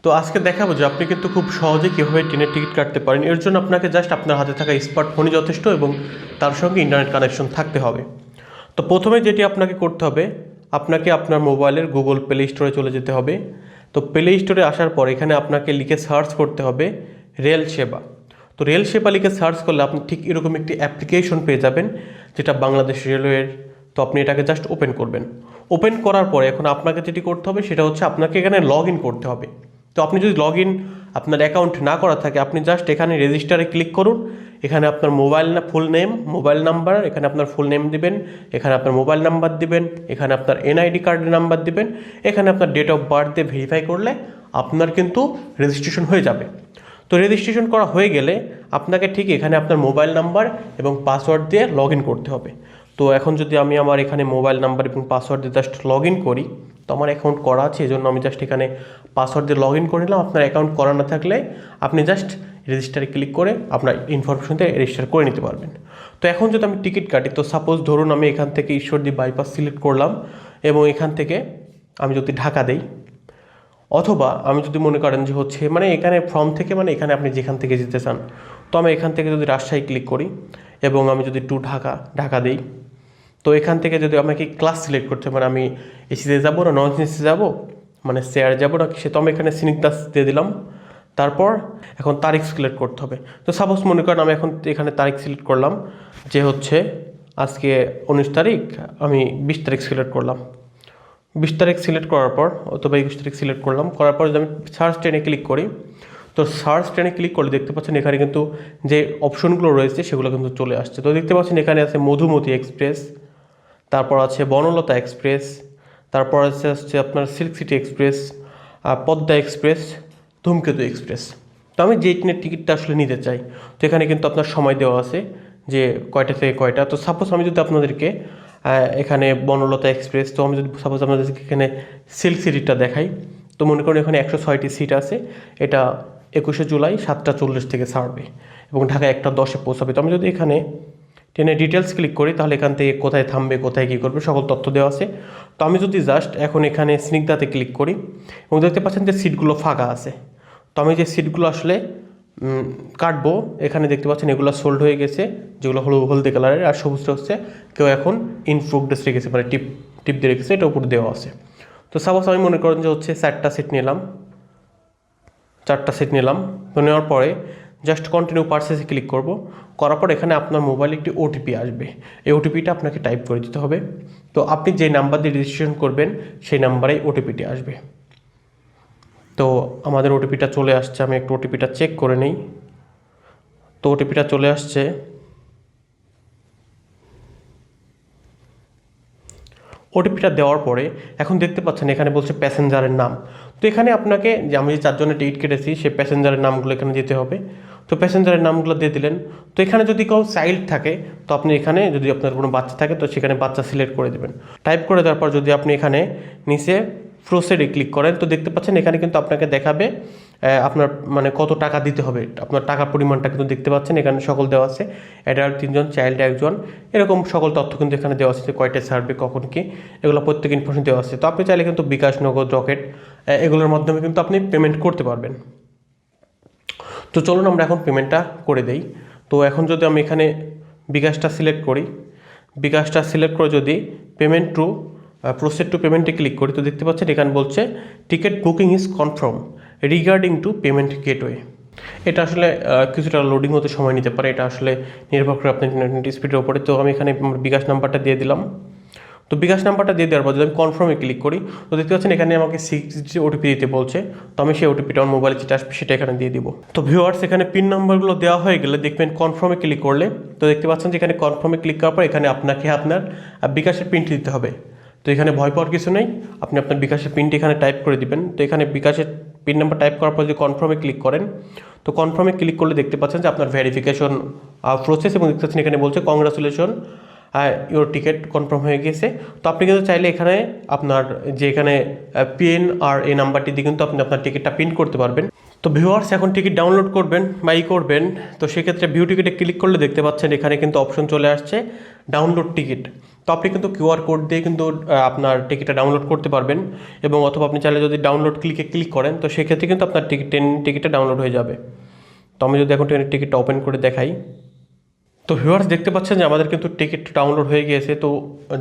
তো আজকে দেখাবো যে আপনি কিন্তু খুব সহজে কীভাবে ট্রেনের টিকিট কাটতে পারেন। এর জন্য আপনাকে জাস্ট আপনার হাতে থাকা স্মার্টফোনই যথেষ্ট এবং তার সঙ্গে ইন্টারনেট কানেকশন থাকতে হবে। তো প্রথমে যেটি আপনাকে করতে হবে, আপনাকে আপনার মোবাইলের গুগল প্লে স্টোরে চলে যেতে হবে। তো প্লে স্টোরে আসার পর এখানে আপনাকে লিখে সার্চ করতে হবে রেল সেবা। তো রেল সেবা লিখে সার্চ করলে আপনি ঠিক এরকম একটি অ্যাপ্লিকেশন পেয়ে যাবেন, যেটা বাংলাদেশ রেলওয়ের। তো আপনি এটাকে জাস্ট ওপেন করবেন। ওপেন করার পরে এখন আপনাকে যেটি করতে হবে সেটা হচ্ছে আপনাকে এখানে লগ ইন করতে হবে। তো আপনি যদি লগ ইন আপনার অ্যাকাউন্ট না করা থাকে, আপনি জাস্ট এখানে রেজিস্টারে ক্লিক করুন। এখানে আপনার ফুল নেম, মোবাইল নাম্বার, এখানে আপনার ফুল নেম দিবেন, এখানে আপনার মোবাইল নাম্বার দিবেন, এখানে আপনার এনআইডি কার্ডের নাম্বার দিবেন, এখানে আপনার ডেট অফ বার্থ দিয়ে ভেরিফাই করলে আপনার কিন্তু রেজিস্ট্রেশন হয়ে যাবে। তো রেজিস্ট্রেশন করা হয়ে গেলে আপনাকে ঠিক এখানে আপনার মোবাইল নাম্বার এবং পাসওয়ার্ড দিয়ে লগ ইন করতে হবে। তো এখন যদি আমি আমার এখানে মোবাইল নাম্বার এবং পাসওয়ার্ড দিয়ে জাস্ট লগ ইন করি, তো আমার অ্যাকাউন্ট করা আছে, এই জন্য আমি জাস্ট এখানে পাসওয়ার্ড দিয়ে লগ ইন করে নিলাম। আপনার অ্যাকাউন্ট করা না থাকলে আপনি জাস্ট রেজিস্টারে ক্লিক করে আপনার ইনফরমেশন দিয়ে রেজিস্টার করে নিতে পারবেন। তো এখন যদি আমি টিকিট কাটি, তো সাপোজ ধরুন আমি এখান থেকে ঈশ্বরদী বাইপাস সিলেক্ট করলাম এবং এখান থেকে আমি যদি ঢাকা দেই, অথবা আমি যদি মনে করেন যে হচ্ছে মানে এখানে ফর্ম থেকে মানে এখানে আপনি যেখান থেকে যেতে চান, তো আমি এখান থেকে যদি রাজশাহী ক্লিক করি এবং আমি যদি ঢাকা দিই, তো এখান থেকে যদি আমাকে ক্লাস সিলেক্ট করতে মানে আমি এসিতে যাবো না নন এসিতে যাবো, মানে চেয়ারে যাবো না সে, তো আমি এখানে সিনিকদাস দিয়ে দিলাম। তারপর এখন তারিখ সিলেক্ট করতে হবে। তো সাপোজ মনে করেন আমি এখন এখানে তারিখ সিলেক্ট করলাম যে হচ্ছে আজকে 19 তারিখ, আমি 20 তারিখ সিলেক্ট করলাম। 20 তারিখ সিলেক্ট করার পর অথবা 21 তারিখ সিলেক্ট করলাম, করার পর যদি আমি সার্চ ট্রেনে ক্লিক করি, তো সার্চ ট্রেনে ক্লিক করলে দেখতে পাচ্ছেন এখানে কিন্তু যে অপশনগুলো রয়েছে সেগুলো কিন্তু চলে আসছে। তো দেখতে পাচ্ছেন এখানে আছে মধুমতি এক্সপ্রেস, তারপর আছে বনলতা এক্সপ্রেস, তারপর হচ্ছে আপনার silk city express, Padma express, ধূমকেতু এক্সপ্রেস। তো আমি যে ট্রেনের টিকিটটা আসলে নিতে চাই, তো এখানে কিন্তু আপনার সময় দেওয়া আছে যে কয়টা থেকে কয়টা। তো সাপোজ আমি যদি আপনাদেরকে এখানে বনলতা এক্সপ্রেস, তো আমি যদি সাপোজ আপনাদেরকে এখানে সিল্ক সিটিটা দেখাই, তো মনে করুন এখানে 106টি সিট আছে। এটা 21শে জুলাই 7:40 থেকে ছাড়বে এবং ঢাকা 1:10-এ পৌঁছাবে। তো আমি যদি এখানে ট্রেনের ডিটেলস ক্লিক করি, তাহলে এখান থেকে কোথায় থামবে, কোথায় কী করবে সকল তথ্য দেওয়া আছে। তো আমি যদি জাস্ট এখন এখানে স্নিগ্ধাতে ক্লিক করি এবং দেখতে পাচ্ছেন যে সিটগুলো ফাঁকা আছে। তো আমি যে সিটগুলো আসলে কাটবো, এখানে দেখতে পাচ্ছেন এগুলো সোল্ড হয়ে গেছে, যেগুলো হলদে কালারের, আর সবুজটা হচ্ছে কেউ এখন ইন প্রোগ্রেস রেখেছে, মানে টিপ দিয়ে রেখেছে, এটা উপরে দেওয়া আছে। তো সাপোজ আমি মনে করেন যে হচ্ছে 4টা সিট নিলাম। তো নেওয়ার পরে জাস্ট কন্টিনিউ পারচেসে ক্লিক করব। করার পর এখানে আপনার মোবাইলে একটি ওটিপি আসবে, এই ওটিপিটা আপনাকে টাইপ করে দিতে হবে। তো আপনি যে নাম্বার দিয়ে রেজিস্ট্রেশন করবেন সেই নাম্বারেই ওটিপিটি আসবে। তো আমাদের ওটিপিটা চলে আসছে, আমি একটু ওটিপিটা চেক করে নিই। তো ওটিপিটা চলে আসছে। ওটিপিটা দেওয়ার পরে এখন দেখতে পাচ্ছেন এখানে বলছে প্যাসেঞ্জারের নাম। তো এখানে আপনাকে যে আমি যে 4 জনের টিকিট কেটেছি সেই প্যাসেঞ্জারের নামগুলো এখানে দিতে হবে। তো প্যাসেঞ্জারের নামগুলো দিয়ে দিলেন। তো এখানে যদি কেউ চাইল্ড থাকে, তো আপনি এখানে যদি আপনার কোনো বাচ্চা থাকে, তো সেখানে বাচ্চা সিলেক্ট করে দেবেন। টাইপ করে দেওয়ার পর যদি আপনি এখানে নিচে প্রসিডে ক্লিক করেন, তো দেখতে পাচ্ছেন এখানে কিন্তু আপনাকে দেখাবে আপনার মানে কত টাকা দিতে হবে, আপনার টাকার পরিমাণটা কিন্তু দেখতে পাচ্ছেন এখানে সকল দেওয়া আছে। অ্যাডাল্ট 3 জন, চাইল্ড 1 জন, এরকম সকল তথ্য কিন্তু এখানে দেওয়া আছে যে কয়টা ছাড়বে, কখন কি, এগুলো প্রত্যেক ইনফরমেশন দেওয়া আছে। তো আপনি চাইলে কিন্তু বিকাশ, নগদ, রকেট এগুলোর মাধ্যমে কিন্তু আপনি পেমেন্ট করতে পারবেন। তো চলুন আমরা এখন পেমেন্টটা করে দেই। তো এখন যদি আমি এখানে বিকাশটা সিলেক্ট করে যদি পেমেন্ট টু প্রসিড টু পেমেন্টে ক্লিক করি, তো দেখতে পাচ্ছেন এখানে বলছে ticket booking is confirm regarding two payment gateway. এটা আসলে কিছুটা লোডিং হতে সময় নিতে পারে, এটা আসলে নির্ভর করে আপনার ইন্টারনেট স্পিডের উপরে। তো আমি এখানে বিকাশ নাম্বারটা দিয়ে দিলাম। তো বিকাশ নাম্বারটা দিয়ে দেওয়ার পর যদি আমি কনফার্মে ক্লিক করি, তো দেখতে পাচ্ছেন এখানে আমাকে 6 ওটিপি দিতে বলছে। তো আমি সেই ওটিপিটা আমার মোবাইলে যেটা আসবে সেটা এখানে দিয়ে দিব। তো ভিউয়ার্স, এখানে পিন নাম্বারগুলো দেওয়া হয়ে গেলে দেখবেন কনফার্মে ক্লিক করলে, তো দেখতে পাচ্ছেন যে এখানে কনফার্মে ক্লিক করার পর এখানে আপনাকে আপনার বিকাশের পিনটি দিতে হবে। তো এখানে ভয় পাওয়ার কিছু নেই, আপনি আপনার বিকাশের পিনটি এখানে টাইপ করে দিবেন। তো এখানে বিকাশের পিন নাম্বার টাইপ করার পর যদি কনফার্মে ক্লিক করেন, তো কনফার্মে ক্লিক করলে দেখতে পাচ্ছেন যে আপনার ভেরিফিকেশন প্রসেস, এবং দেখতে পাচ্ছেন এখানে বলছে কংগ্রাচুলেশন ইওর টিকিট কনফার্ম হয়ে গেছে। তো আপনি কিন্তু চাইলে এখানে আপনার যে এখানে পিন আর এই নাম্বারটি দিয়ে কিন্তু আপনি আপনার টিকিটটা প্রিন্ট করতে পারবেন। তো ভিউয়ার্স, এখন টিকিট ডাউনলোড করবেন বা করবেন, তো সেক্ষেত্রে ভিউ টিকিটে ক্লিক করলে দেখতে পাচ্ছেন এখানে কিন্তু অপশন চলে আসছে ডাউনলোড টিকিট। তো আপনি কিন্তু কিউআর কোড দিয়ে কিন্তু আপনার টিকিটটা ডাউনলোড করতে পারবেন, এবং অথবা আপনি চাইলে যদি ডাউনলোড ক্লিক করেন তো সেক্ষেত্রে কিন্তু আপনার ট্রেন টিকিটটা ডাউনলোড হয়ে যাবে। তো আমি যদি এখন ট্রেনের টিকিটটা ওপেন করে দেখাই, তো ভিউয়ার্স দেখতে পাচ্ছেন যে আমাদের কিন্তু টিকিট ডাউনলোড হয়ে গিয়েছে। তো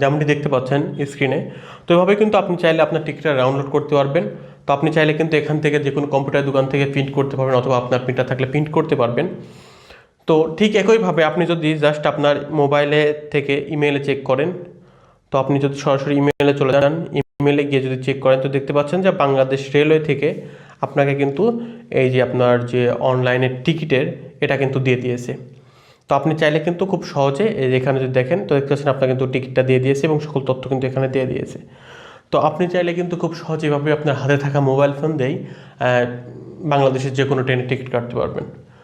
যেমনটি দেখতে পাচ্ছেন স্ক্রিনে, তো এভাবে কিন্তু আপনি চাইলে আপনার টিকিটটা ডাউনলোড করতে পারবেন। তো আপনি চাইলে কিন্তু এখান থেকে যে কোনো কম্পিউটার দোকান থেকে প্রিন্ট করতে পারবেন, অথবা আপনার প্রিন্টার থাকলে প্রিন্ট করতে পারবেন। তো ঠিক একইভাবে আপনি যদি জাস্ট আপনার মোবাইলে থেকে ইমেলে চেক করেন, তো আপনি যদি সরাসরি ইমেলে চলে যান, ইমেলে গিয়ে যদি চেক করেন তো দেখতে পাচ্ছেন যে বাংলাদেশ রেলওয়ে থেকে আপনাকে কিন্তু এই যে আপনার যে অনলাইনের টিকিটের এটা কিন্তু দিয়ে দিয়েছে। তো আপনি চাইলে কিন্তু খুব সহজে এই যে এখানে যদি দেখেন তো দেখতে পাচ্ছেন আপনার কিন্তু টিকিটটা দিয়ে দিয়েছে এবং সকল তথ্য কিন্তু এখানে দিয়ে দিয়েছে। তো আপনি চাইলে কিন্তু খুব সহজেভাবে আপনার হাতে থাকা মোবাইল ফোন দিয়েই বাংলাদেশের যে কোনো ট্রেনের টিকিট কাটতে পারবেন।